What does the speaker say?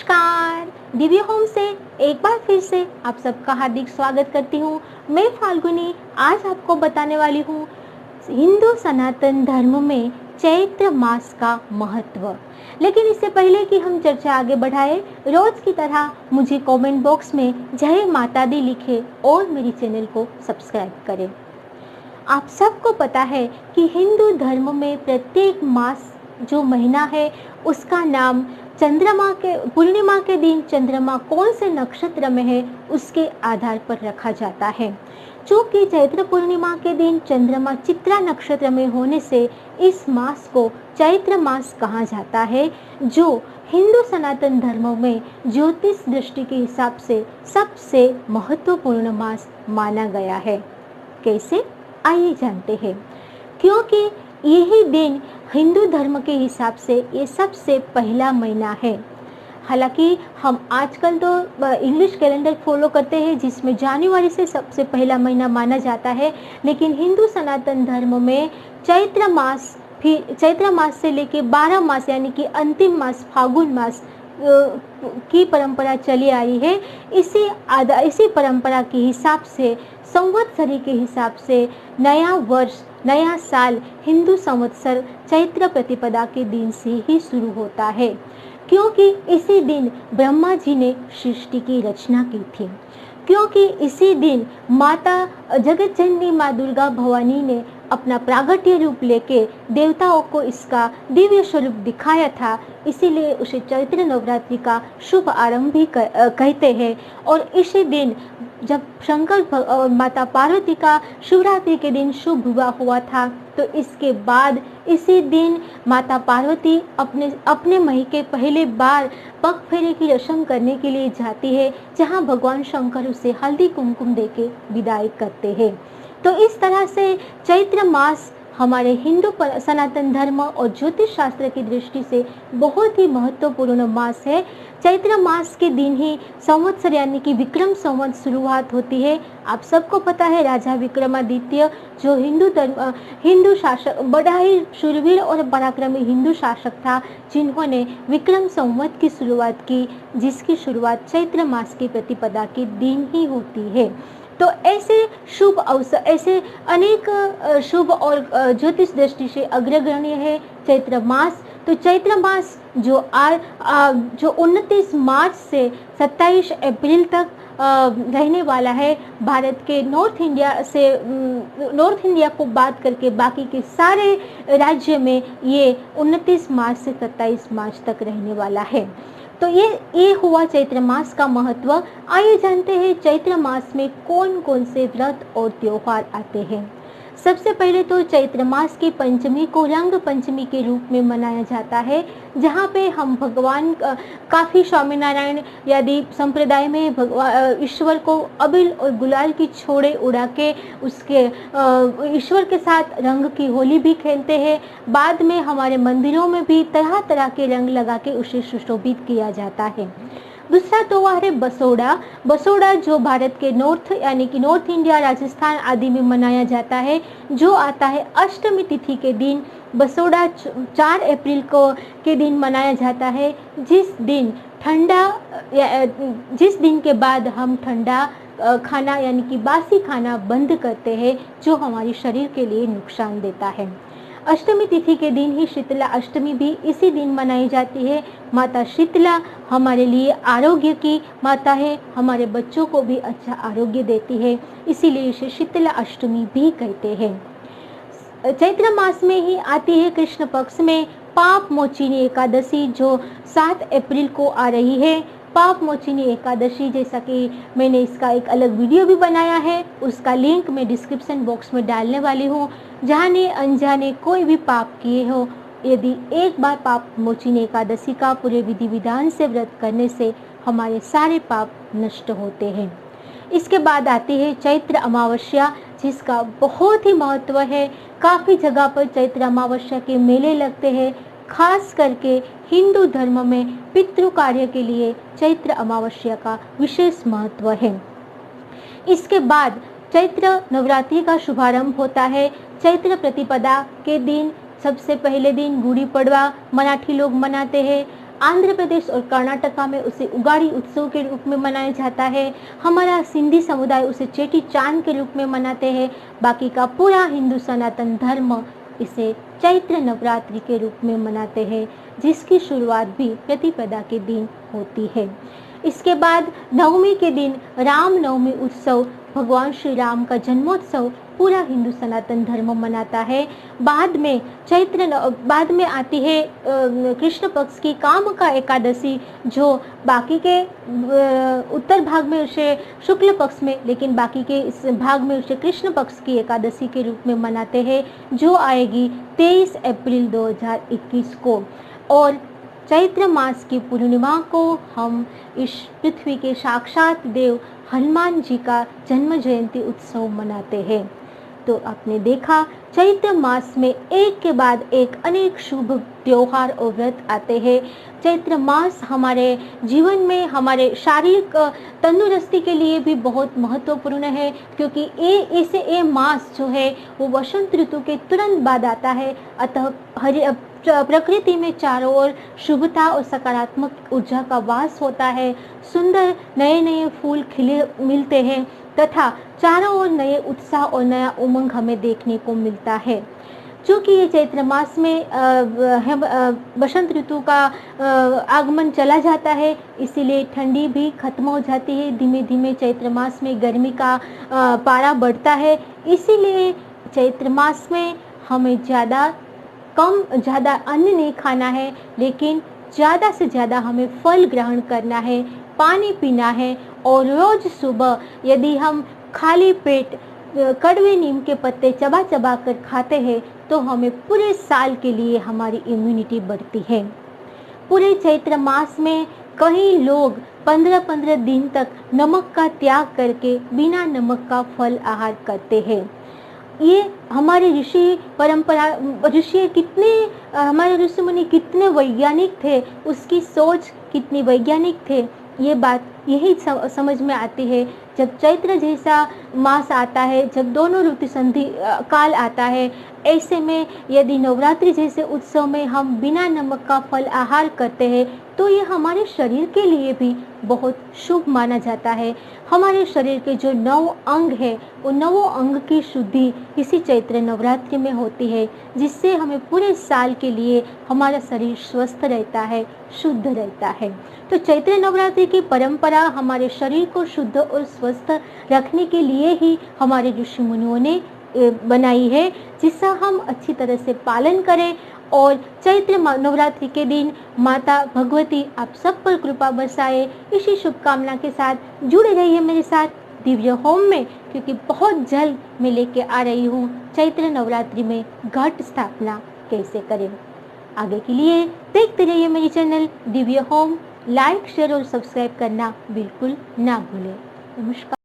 नमस्कार, दिव्य होम से एक बार फिर से आप सबका हार्दिक स्वागत करती हूँ। मैं फाल्गुनी आज आपको बताने वाली हूँ हिंदू सनातन धर्म में चैत्र मास का महत्व। लेकिन इससे पहले कि हम चर्चा आगे बढ़ाएं, रोज की तरह मुझे कमेंट बॉक्स में जय माता दी लिखें और मेरी चैनल को सब्सक्राइब करें। आप सबको पता है कि हिंदू धर्म में प्रत्येक मास जो महीना है उसका नाम चंद्रमा के पूर्णिमा के दिन चंद्रमा कौन से नक्षत्र में है उसके आधार पर रखा जाता है। चूँकि चैत्र पूर्णिमा के दिन चंद्रमा चित्रा नक्षत्र में होने से इस मास को चैत्र मास कहा जाता है, जो हिंदू सनातन धर्म में ज्योतिष दृष्टि के हिसाब से सबसे महत्वपूर्ण मास माना गया है। कैसे, आइए जानते हैं। क्योंकि यही दिन हिंदू धर्म के हिसाब से ये सबसे पहला महीना है। हालांकि हम आजकल तो इंग्लिश कैलेंडर फॉलो करते हैं जिसमें जनवरी से सबसे पहला महीना माना जाता है, लेकिन हिंदू सनातन धर्म में चैत्र मास से लेके 12 मास यानी कि अंतिम मास फागुन मास की परंपरा चली आ रही है। इसी परंपरा के हिसाब से संवत्सरी के हिसाब से नया वर्ष नया साल हिंदू संवत्सर चैत्र प्रतिपदा के दिन से ही शुरू होता है, क्योंकि इसी दिन ब्रह्मा जी ने सृष्टि की रचना की थी। क्योंकि इसी दिन माता जगत जननी माँ दुर्गा भवानी ने अपना प्रागट्य रूप लेके देवताओं को इसका दिव्य स्वरूप दिखाया था, इसीलिए उसे चैत्र नवरात्रि का शुभ आरंभ भी कहते हैं। और इसी दिन जब शंकर और माता पार्वती का शिवरात्रि के दिन शुभ विवाह हुआ था, तो इसके बाद इसी दिन माता पार्वती अपने मही के पहले बार पग फेरे की रस्म करने के लिए जाती है, जहां भगवान शंकर उसे हल्दी कुमकुम देके विदाई करते हैं। तो इस तरह से चैत्र मास हमारे हिंदू सनातन धर्म और ज्योतिष शास्त्र की दृष्टि से बहुत ही महत्वपूर्ण मास है। चैत्र मास के दिन ही संवत्सर यानी कि विक्रम संवत शुरुआत होती है। आप सबको पता है राजा विक्रमादित्य जो हिंदू शासक, बड़ा ही शूरवीर और पराक्रमी हिंदू शासक था, जिन्होंने विक्रम संवत की शुरुआत की, जिसकी शुरुआत चैत्र मास की प्रतिपदा के दिन ही होती है। तो ऐसे शुभ अवसर, ऐसे अनेक शुभ और ज्योतिष दृष्टि से अग्रगण्य है चैत्र मास। तो चैत्र मास जो 29 मार्च से 27 अप्रैल तक रहने वाला है, भारत के नॉर्थ इंडिया को बात करके बाकी के सारे राज्य में ये 29 मार्च से 27 मार्च तक रहने वाला है। तो ये हुआ चैत्र मास का महत्व। आइए जानते हैं चैत्र मास में कौन कौन से व्रत और त्योहार आते हैं। सबसे पहले तो चैत्र मास की पंचमी को रंग पंचमी के रूप में मनाया जाता है, जहाँ पे हम भगवान काफ़ी स्वामीनारायण आदि संप्रदाय में ईश्वर को अबीर और गुलाल की छोड़े उड़ा के उसके ईश्वर के साथ रंग की होली भी खेलते हैं। बाद में हमारे मंदिरों में भी तरह तरह के रंग लगा के उसे सुशोभित किया जाता है। दूसरा त्योहार है बसोड़ा, जो भारत के नॉर्थ यानी कि नॉर्थ इंडिया, राजस्थान आदि में मनाया जाता है, जो आता है अष्टमी तिथि के दिन। बसोड़ा 4 अप्रैल के दिन मनाया जाता है, जिस दिन के बाद हम ठंडा खाना यानी कि बासी खाना बंद करते हैं, जो हमारे शरीर के लिए नुकसान देता है। अष्टमी तिथि के दिन ही शीतला अष्टमी भी इसी दिन मनाई जाती है। माता शीतला हमारे लिए आरोग्य की माता है, हमारे बच्चों को भी अच्छा आरोग्य देती है, इसीलिए इसे शीतला अष्टमी भी कहते हैं। चैत्र मास में ही आती है कृष्ण पक्ष में पाप मोचिनी एकादशी, जो 7 अप्रैल को आ रही है। पाप मोचिनी एकादशी, जैसा कि मैंने इसका एक अलग वीडियो भी बनाया है, उसका लिंक मैं डिस्क्रिप्शन बॉक्स में डालने वाली हूँ। जाने अनजाने कोई भी पाप किए हो, यदि एक बार पाप मोचिनी एकादशी का पूरे विधि विधान से व्रत करने से हमारे सारे पाप नष्ट होते हैं। इसके बाद आती है चैत्र अमावस्या, जिसका बहुत ही महत्व है। काफ़ी जगह पर चैत्र अमावस्या के मेले लगते हैं। खास करके हिंदू धर्म में पितृ कार्य के लिए चैत्र अमावस्या का विशेष महत्व है। इसके बाद चैत्र नवरात्रि का शुभारंभ होता है। चैत्र प्रतिपदा के दिन सबसे पहले दिन गुड़ी पड़वा मराठी लोग मनाते हैं। आंध्र प्रदेश और कर्नाटका में उसे उगाड़ी उत्सव के रूप में मनाया जाता है। हमारा सिंधी समुदाय उसे चेटी चांद के रूप में मनाते हैं। बाकी का पूरा हिंदू सनातन धर्म इसे चैत्र नवरात्रि के रूप में मनाते हैं, जिसकी शुरुआत भी प्रतिपदा के दिन होती है। इसके बाद नवमी के दिन राम नवमी उत्सव, भगवान श्री राम का जन्मोत्सव पूरा हिंदू सनातन धर्म मनाता है। बाद में आती है कृष्ण पक्ष की कामका एकादशी, जो बाकी के उत्तर भाग में उसे शुक्ल पक्ष में, लेकिन बाकी के इस भाग में उसे कृष्ण पक्ष की एकादशी के रूप में मनाते हैं, जो आएगी 23 अप्रैल 2021 को। और चैत्र मास की पूर्णिमा को हम इस पृथ्वी के साक्षात देव हनुमान जी का जन्म जयंती उत्सव मनाते हैं। तो आपने देखा, चैत्र मास में एक के बाद एक अनेक शुभ त्योहार और व्रत आते हैं। चैत्र मास हमारे जीवन में हमारे शारीरिक तंदुरुस्ती के लिए भी बहुत महत्वपूर्ण है, क्योंकि ये मास जो है वो वसंत ऋतु के तुरंत बाद आता है। अतः प्रकृति में चारों ओर शुभता और सकारात्मक ऊर्जा का वास होता है। सुंदर नए नए फूल खिले मिलते हैं तथा चारों ओर नए उत्साह और नया उमंग हमें देखने को मिलता है। चूँकि ये चैत्र मास में बसंत ऋतु का आगमन चला जाता है, इसीलिए ठंडी भी खत्म हो जाती है। धीमे धीमे चैत्र मास में गर्मी का पारा बढ़ता है। इसीलिए चैत्र मास में हमें ज़्यादा अन्न नहीं खाना है, लेकिन ज़्यादा से ज़्यादा हमें फल ग्रहण करना है, पानी पीना है। और रोज़ सुबह यदि हम खाली पेट कड़वे नीम के पत्ते चबा चबा कर खाते हैं, तो हमें पूरे साल के लिए हमारी इम्यूनिटी बढ़ती है। पूरे चैत्र मास में कई लोग 15-15 दिन तक नमक का त्याग करके बिना नमक का फल आहार करते हैं। ये हमारे हमारे ऋषि मुनि कितने वैज्ञानिक थे, उसकी सोच कितनी वैज्ञानिक थे, ये बात यही समझ में आती है जब चैत्र जैसा मास आता है, जब दोनों ऋतु संधि काल आता है। ऐसे में यदि नवरात्रि जैसे उत्सव में हम बिना नमक का फल आहार करते हैं, तो ये हमारे शरीर के लिए भी बहुत शुभ माना जाता है। हमारे शरीर के जो 9 अंग है, वो 9 अंग की शुद्धि इसी चैत्र नवरात्रि में होती है, जिससे हमें पूरे साल के लिए हमारा शरीर स्वस्थ रहता है, शुद्ध रहता है। तो चैत्र नवरात्रि की परंपरा हमारे शरीर को शुद्ध और स्वस्थ रखने के लिए ही हमारे ऋषि मुनियों ने बनाई है, जिसका हम अच्छी तरह से पालन करें। और चैत्र नवरात्रि के दिन माता भगवती आप सब पर कृपा बरसाए, इसी शुभकामना के साथ जुड़े रहिए मेरे साथ दिव्य होम में, क्योंकि बहुत जल्द मैं लेके आ रही हूँ चैत्र नवरात्रि में घट स्थापना कैसे करें। आगे के लिए देखते रहिए मेरी channel Divya home. Like, share और सब्सक्राइब करना बिल्कुल ना भूलें। नमस्कार।